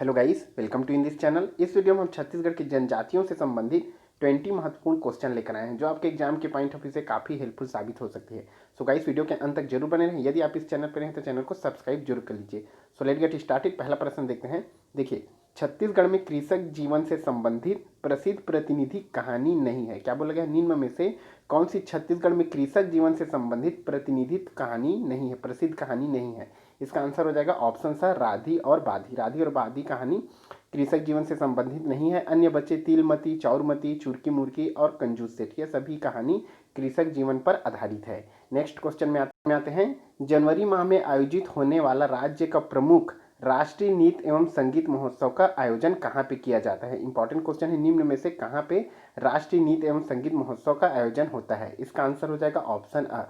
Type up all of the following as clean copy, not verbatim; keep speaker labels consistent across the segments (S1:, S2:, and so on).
S1: Hello guys, welcome to in this channel. इस video में हम छत्तीसगढ़ की जनजातियों से संबंधित 20 महत्वपूर्ण क्वेश्चन लेकर आए हैं जो आपके एग्जाम के पॉइंट ऑफ व्यू से काफ़ी हेल्पफुल साबित हो सकती है। सो गाइस, वीडियो के अंत तक जरूर बने रहें। यदि आप इस चैनल पर हैं तो चैनल को सब्सक्राइब जरूर कर लीजिए। So let get started. पहला प्रश्न देखते हैं। देखिए, छत्तीसगढ़ में कृषक जीवन से संबंधित प्रसिद्ध प्रतिनिधि कहानी नहीं है। क्या बोला गया? निम्न में से कौन सी छत्तीसगढ़ में कृषक जीवन से संबंधित प्रतिनिधित्व कहानी नहीं है, प्रसिद्ध कहानी नहीं है? इसका आंसर हो जाएगा ऑप्शन सा, राधी और बाधी। राधी और बाधी कहानी कृषक जीवन से संबंधित नहीं है। अन्य बच्चे तिलमती, चौरमती, चुरकी मुर्की और कंजूस सेठ, ये सभी कहानी कृषक जीवन पर आधारित है। नेक्स्ट क्वेश्चन में आते हैं। जनवरी माह में आयोजित होने वाला राज्य का प्रमुख राष्ट्रीय नृत्य एवं संगीत महोत्सव का आयोजन कहाँ पे किया जाता है? इंपॉर्टेंट क्वेश्चन है। निम्न में से कहाँ पे राष्ट्रीय नृत्य एवं संगीत महोत्सव का आयोजन होता है? इसका आंसर हो जाएगा ऑप्शन अ,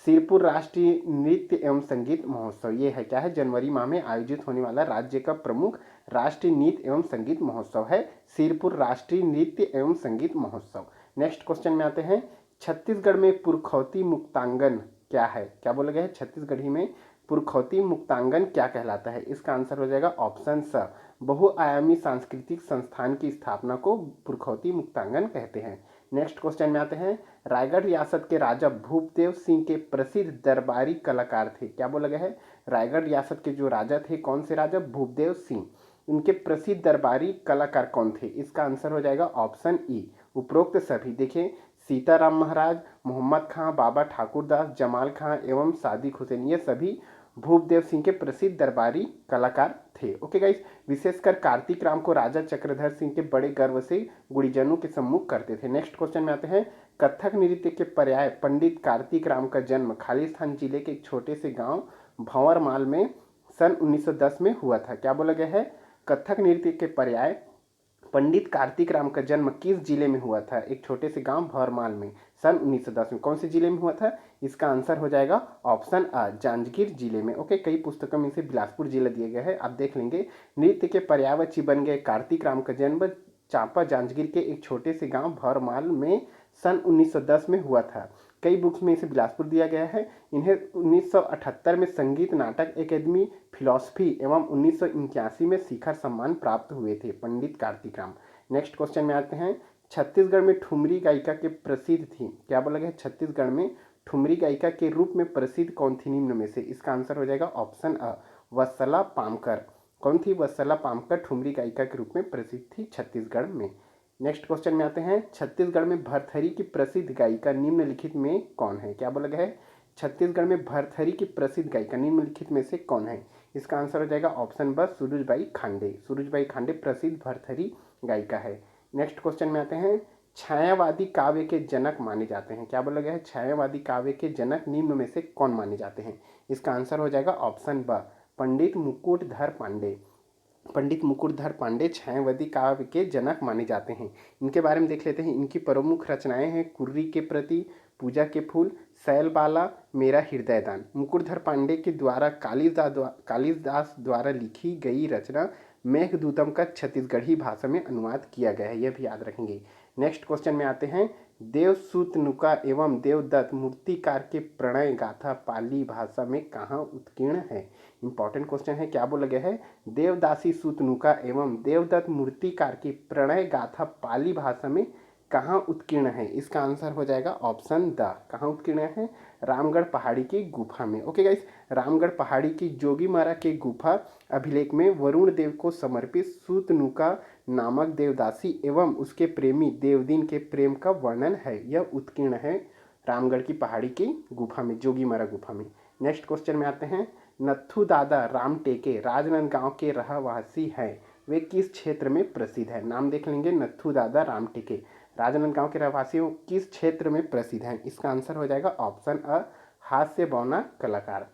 S1: सिरपुर राष्ट्रीय नृत्य एवं संगीत महोत्सव। ये है क्या है? जनवरी माह में आयोजित होने वाला राज्य का प्रमुख राष्ट्रीय नृत्य एवं संगीत महोत्सव है सिरपुर राष्ट्रीय नृत्य एवं संगीत महोत्सव। नेक्स्ट क्वेश्चन में आते हैं। छत्तीसगढ़ में पुरखौती मुक्तांगन क्या है? क्या बोला गया है? छत्तीसगढ़ी में पुरखौती मुक्तांगन क्या कहलाता है? इसका आंसर हो जाएगा ऑप्शन स, बहुआयामी सांस्कृतिक संस्थान की स्थापना को पुरखौती मुक्तांगन कहते हैं। नेक्स्ट क्वेश्चन में आते हैं। रायगढ़ रियासत के राजा भूपदेव सिंह के प्रसिद्ध दरबारी कलाकार थे। क्या बोला गया है? रायगढ़ रियासत के जो राजा थे, कौन से राजा? भूपदेव सिंह। इनके प्रसिद्ध दरबारी कलाकार कौन थे? इसका आंसर हो जाएगा ऑप्शन ई, उपरोक्त सभी। देखिए, सीताराम महाराज, मोहम्मद खां, बाबा ठाकुरदास, जमाल खां एवं सादिक हुसैन, ये सभी भूपदेव सिंह के प्रसिद्ध दरबारी कलाकार थे। ओके गाइस, विशेषकर कार्तिक राम को राजा चक्रधर सिंह के बड़े गर्व से गुड़ीजनों के सम्मुख करते थे। नेक्स्ट क्वेश्चन में आते हैं। कथक नृत्य के पर्याय पंडित कार्तिक राम का जन्म खालिस्तान जिले के एक छोटे से गांव भंवरमाल में सन 1910 में हुआ था। क्या बोला गया है? कथक नृत्य के पर्याय पंडित कार्तिक राम का जन्म किस जिले में हुआ था? एक छोटे से गांव भंवरमाल में सन 1910 में। कौन से जिले में हुआ था? इसका आंसर हो जाएगा ऑप्शन आ, जांजगीर जिले में। ओके, कई पुस्तकों में इसे बिलासपुर जिला दिया गया है, आप देख लेंगे। नृत्य के पर्यायवाची बन गए कार्तिक राम का जन्म चांपा जांजगीर के एक छोटे से गांव भंवरमाल में सन 1910 में हुआ था। कई बुक्स में इसे बिलासपुर दिया गया है। इन्हें 1978 में संगीत नाटक अकेदमी फिलॉसफी एवं 1981 में शिखर सम्मान प्राप्त हुए थे पंडित कार्तिक राम। नेक्स्ट क्वेश्चन में आते हैं। छत्तीसगढ़ में ठुमरी गायिका के प्रसिद्ध थी। क्या बोला गया? छत्तीसगढ़ में ठुमरी गायिका के रूप में प्रसिद्ध कौन थी निम्न में से? इसका आंसर हो जाएगा ऑप्शन अ, वत्सला पामकर। कौन थी? वत्सला पामकर ठुमरी गायिका के रूप में प्रसिद्ध थी छत्तीसगढ़ में। नेक्स्ट क्वेश्चन में आते हैं। छत्तीसगढ़ में भरथरी की प्रसिद्ध गायिका निम्नलिखित में कौन है? क्या बोला गया है? छत्तीसगढ़ में भरथरी की प्रसिद्ध गायिका निम्नलिखित में से कौन है? इसका आंसर हो जाएगा ऑप्शन ब, सूरजबाई खांडे। सूरजबाई खांडे प्रसिद्ध भरथरी गायिका है। नेक्स्ट क्वेश्चन में आते हैं। छायावादी काव्य के जनक माने जाते हैं। क्या बोला गया है? छायावादी काव्य के जनक निम्न में से कौन माने जाते हैं? इसका आंसर हो जाएगा ऑप्शन ब, पंडित मुकुटधर पांडे। पंडित मुकुटधर पांडे छायावादी काव्य के जनक माने जाते हैं। इनके बारे में देख लेते हैं। इनकी प्रमुख रचनाएं हैं कुर्री के प्रति, पूजा के फूल, शैलबाला, मेरा हृदय दान। मुकुटधर पांडे के द्वारा कालिदास द्वारा लिखी गई रचना मेघदूतम का छत्तीसगढ़ी भाषा में अनुवाद किया गया है, यह भी याद रखेंगे। नेक्स्ट क्वेश्चन में आते हैं। देवसूतनुका एवं देवदत्त मूर्तिकार के प्रणय गाथा पाली भाषा में कहाँ उत्कीर्ण है? इंपॉर्टेंट क्वेश्चन है। क्या बोला गया है? देवदासी सूतनुका एवं देवदत्त मूर्तिकार की प्रणय गाथा पाली भाषा में कहाँ उत्कीर्ण है? इसका आंसर हो जाएगा ऑप्शन द, कहाँ उत्कीर्ण है? रामगढ़ पहाड़ी की गुफा में। ओके गाइस, रामगढ़ पहाड़ी की जोगीमारा के गुफा अभिलेख में वरुण देव को समर्पित सूतनुका नामक देवदासी एवं उसके प्रेमी देवदीन के प्रेम का वर्णन है। यह उत्कीर्ण है रामगढ़ की पहाड़ी की गुफा में, जोगीमारा गुफा में। नेक्स्ट क्वेश्चन में आते हैं। नत्थू दादा राम टेके राजनांदगांव के रहवासी हैं, वे किस क्षेत्र में प्रसिद्ध है? नाम देख लेंगे। नत्थू दादा राम टेके राजनांदगांव के रहवासी किस क्षेत्र में प्रसिद्ध हैं? इसका आंसर हो जाएगा ऑप्शन अ, हास्य बौना कलाकार।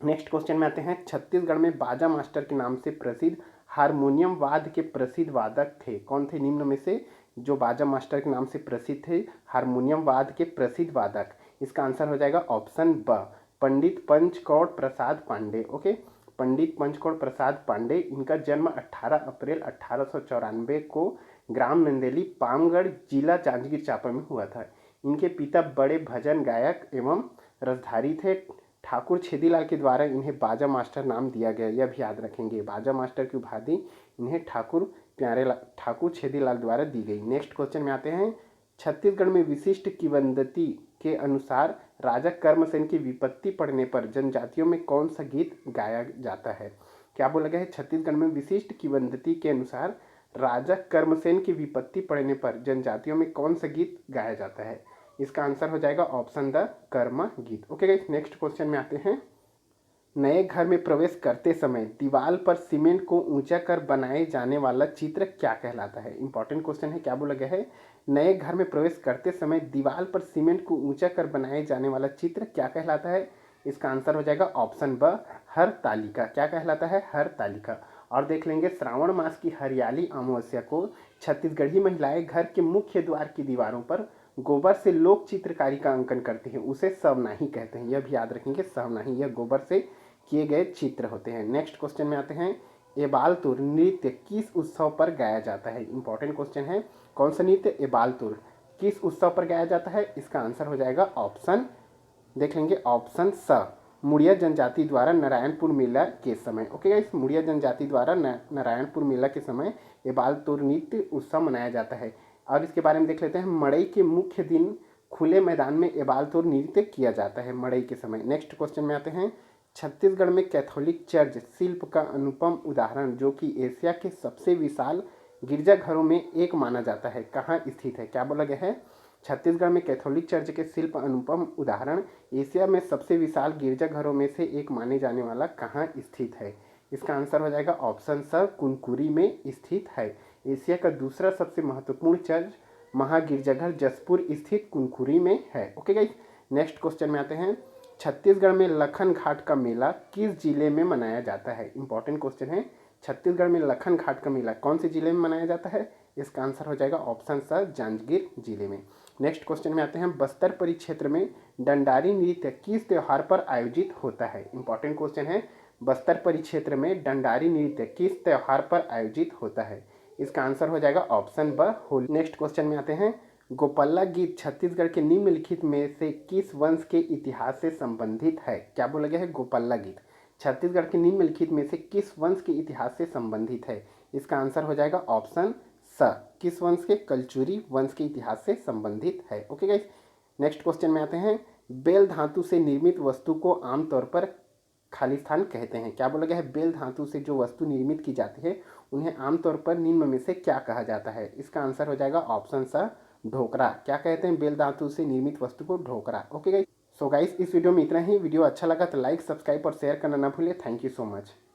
S1: नेक्स्ट क्वेश्चन में आते हैं। छत्तीसगढ़ में बाजा मास्टर के नाम से प्रसिद्ध हारमोनियम वाद्य के प्रसिद्ध वादक थे। कौन थे निम्न में से जो बाजा मास्टर के नाम से प्रसिद्ध थे, हारमोनियम वाद्य के प्रसिद्ध वादक? इसका आंसर हो जाएगा ऑप्शन ब, पंडित पंचकौड़ प्रसाद पांडे। ओके, पंडित पंचकौड़ प्रसाद पांडे। इनका जन्म 18 अप्रैल 1894 को ग्राम नंदेली, पामगढ़, जिला जांजगीर चांपा में हुआ था। इनके पिता बड़े भजन गायक एवं रसधारी थे। ठाकुर छेदीलाल के द्वारा इन्हें बाजा मास्टर नाम दिया गया, यह भी याद रखेंगे। बाजा मास्टर की उपाधि इन्हें ठाकुर छेदीलाल द्वारा दी गई। नेक्स्ट क्वेश्चन में आते हैं, छत्तीसगढ़ में विशिष्ट किंवदंती के अनुसार राजा कर्मसेन की विपत्ति पड़ने पर जनजातियों में कौन सा गीत गाया जाता है? क्या बोला गया है? छत्तीसगढ़ में विशिष्ट किंवदंती के अनुसार राजा कर्मसेन की विपत्ति पड़ने पर जनजातियों में कौन सा गीत गाया जाता है? इसका आंसर हो जाएगा ऑप्शन द कर्म गीत। ओके गाइस, नेक्स्ट क्वेश्चन में आते हैं, नए घर में प्रवेश करते समय दीवार पर सीमेंट को ऊंचा कर बनाए जाने वाला चित्र क्या कहलाता है? इंपॉर्टेंट क्वेश्चन है। क्या बोला गया है? नए घर में प्रवेश करते समय दीवार पर सीमेंट को ऊंचा कर बनाए जाने वाला चित्र क्या कहलाता है? इसका आंसर हो जाएगा ऑप्शन ब हर तालिका। क्या कहलाता है? हर तालिका। और देख लेंगे, श्रावण मास की हरियाली अमावस्या को छत्तीसगढ़ी महिलाएं घर के मुख्य द्वार की दीवारों पर गोबर से लोक चित्रकारी का अंकन करती हैं, उसे सवनाही कहते हैं। यह भी याद रखेंगे, सवनाही, यह गोबर से किए गए चित्र होते हैं। नेक्स्ट क्वेश्चन में आते हैं, एबालतुर नृत्य किस उत्सव पर गाया जाता है? इंपॉर्टेंट क्वेश्चन है। कौन सा नृत्य एबालतुर किस उत्सव पर गाया जाता है? इसका आंसर हो जाएगा ऑप्शन, देख लेंगे, ऑप्शन स मुड़िया जनजाति द्वारा नारायणपुर मेला के समय। ओके गाइस, मुड़िया जनजाति द्वारा नारायणपुर मेला के समय एबालतुर नृत्य उत्सव मनाया जाता है। और इसके बारे में देख लेते हैं, मड़ई के मुख्य दिन खुले मैदान में एबालतुर नृत्य किया जाता है मड़ई के समय। नेक्स्ट क्वेश्चन में आते हैं, छत्तीसगढ़ में कैथोलिक चर्च शिल्प का अनुपम उदाहरण जो कि एशिया के सबसे विशाल गिरजाघरों में एक माना जाता है, कहाँ स्थित है? क्या बोला गया है? छत्तीसगढ़ में कैथोलिक चर्च के शिल्प अनुपम उदाहरण एशिया में सबसे विशाल गिरजाघरों में से एक माने जाने वाला कहाँ स्थित है? इसका आंसर हो जाएगा ऑप्शन स कुनकुरी में स्थित है। एशिया का दूसरा सबसे महत्वपूर्ण चर्च महागिरजाघर जसपुर स्थित कुनकुरी में है। ओके गाइस, नेक्स्ट क्वेश्चन में आते हैं, छत्तीसगढ़ में लखन घाट का मेला किस जिले में मनाया जाता है? इंपॉर्टेंट क्वेश्चन है। छत्तीसगढ़ में लखन घाट का मेला कौन से जिले में मनाया जाता है? इसका आंसर हो जाएगा ऑप्शन स जांजगीर जिले में। नेक्स्ट क्वेश्चन में आते हैं, बस्तर परिक्षेत्र में डंडारी नृत्य किस त्योहार पर आयोजित होता है? इंपॉर्टेंट क्वेश्चन है। बस्तर परिक्षेत्र में डंडारी नृत्य किस त्योहार पर आयोजित होता है? इसका आंसर हो जाएगा ऑप्शन ब होली। नेक्स्ट क्वेश्चन में आते हैं, गोपल्ला गीत छत्तीसगढ़ के निम्नलिखित में से किस वंश के इतिहास से संबंधित है? क्या बोला गया है? गोपल्ला गीत छत्तीसगढ़ के निम्नलिखित में से किस वंश के इतिहास से संबंधित है? इसका आंसर हो जाएगा ऑप्शन स किस वंश के? कलचुरी वंश के इतिहास से संबंधित है। ओके गाइस, नेक्स्ट क्वेश्चन में आते हैं, बेल धातु से निर्मित वस्तु को आमतौर पर खालिस्तान कहते हैं। क्या बोला गया है? बेल धातु से जो वस्तु निर्मित की जाती है उन्हें आमतौर पर निम्न में से क्या कहा जाता है? इसका आंसर हो जाएगा ऑप्शन स ढोकरा। क्या कहते हैं? बेल धातु से निर्मित वस्तु को Dhokra. Okay guys, so guys, इस वीडियो में इतना ही। वीडियो अच्छा लगा तो लाइक, सब्सक्राइब और शेयर करना ना भूलिए। Thank you so much.